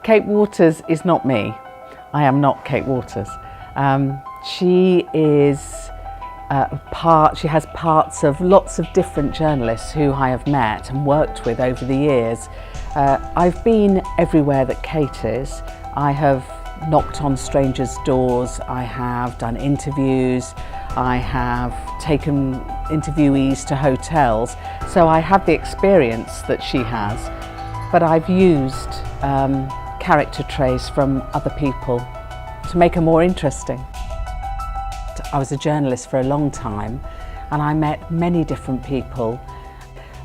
Kate Waters is not me. I am not Kate Waters. She has parts of lots of different journalists who I have met and worked with over the years. I've been everywhere that Kate is. I have knocked on strangers' doors, I have done interviews, I have taken interviewees to hotels, so I have the experience that she has, but I've used character traits from other people to make her more interesting. I was a journalist for a long time and I met many different people.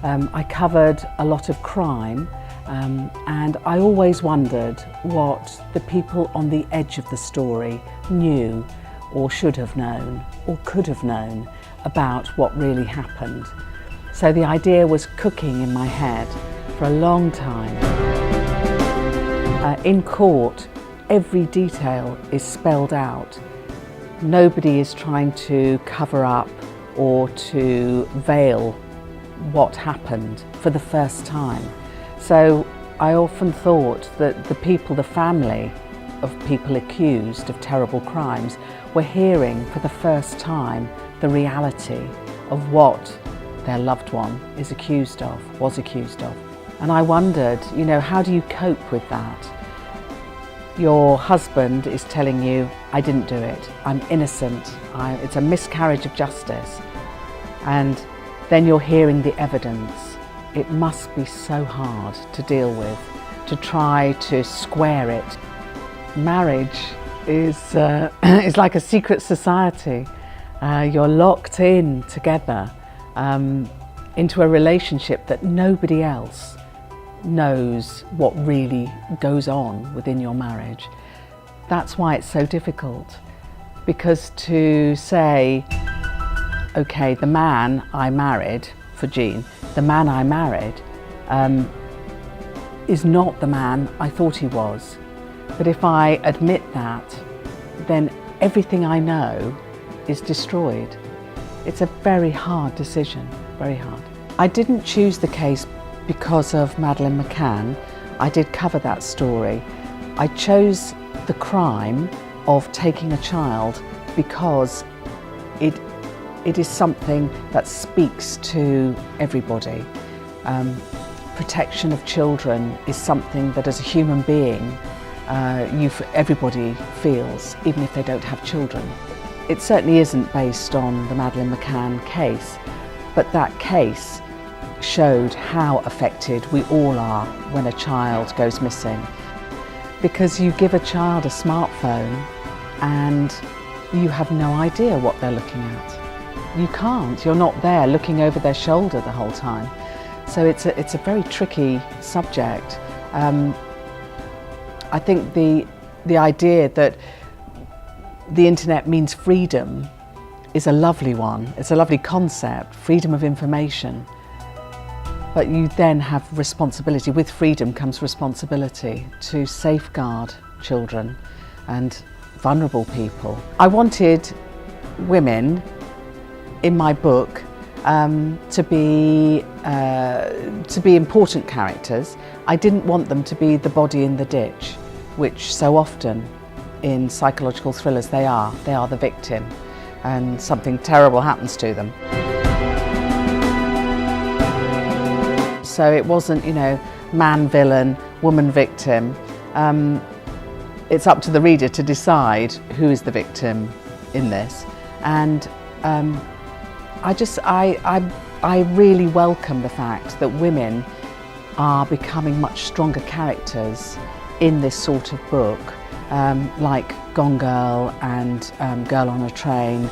I covered a lot of crime and I always wondered what the people on the edge of the story knew or should have known or could have known about what really happened. So the idea was cooking in my head for a long time. In court, every detail is spelled out. Nobody is trying to cover up or to veil what happened for the first time. So I often thought that the people, the family of people accused of terrible crimes, were hearing for the first time the reality of what their loved one is accused of, was accused of. And I wondered, you know, how do you cope with that? Your husband is telling you, I didn't do it, I'm innocent, it's a miscarriage of justice. And then you're hearing the evidence. It must be so hard to deal with, to try to square it. Marriage is like a secret society. You're locked in together into a relationship that nobody else knows what really goes on within your marriage. That's why it's so difficult, because to say, okay, the man I married, for Jean, the man I married is not the man I thought he was. But if I admit that, then everything I know is destroyed. It's a very hard decision, very hard. I didn't choose the case because of Madeleine McCann. I did cover that story. I chose the crime of taking a child because it is something that speaks to everybody. Protection of children is something that as a human being everybody feels, even if they don't have children. It certainly isn't based on the Madeleine McCann case, but that case showed how affected we all are when a child goes missing. Because you give a child a smartphone and you have no idea what they're looking at. You can't, you're not there looking over their shoulder the whole time. So it's a very tricky subject. I think the idea that the internet means freedom is a lovely one. It's a lovely concept, freedom of information. But you then have responsibility. With freedom comes responsibility to safeguard children and vulnerable people. I wanted women in my book to be important characters. I didn't want them to be the body in the ditch, which so often in psychological thrillers they are. They are the victim and something terrible happens to them. So it wasn't, you know, man villain, woman victim. It's up to the reader to decide who is the victim in this. And I really welcome the fact that women are becoming much stronger characters in this sort of book, like Gone Girl and Girl on a Train.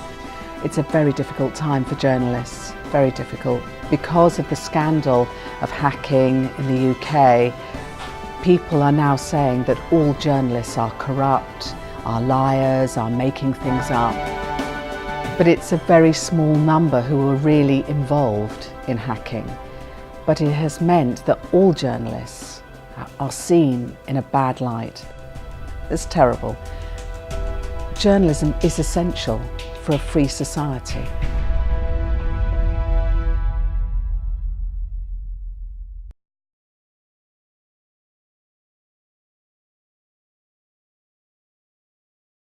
It's a very difficult time for journalists, very difficult. Because of the scandal of hacking in the UK, people are now saying that all journalists are corrupt, are liars, are making things up. But it's a very small number who are really involved in hacking. But it has meant that all journalists are seen in a bad light. It's terrible. Journalism is essential for a free society.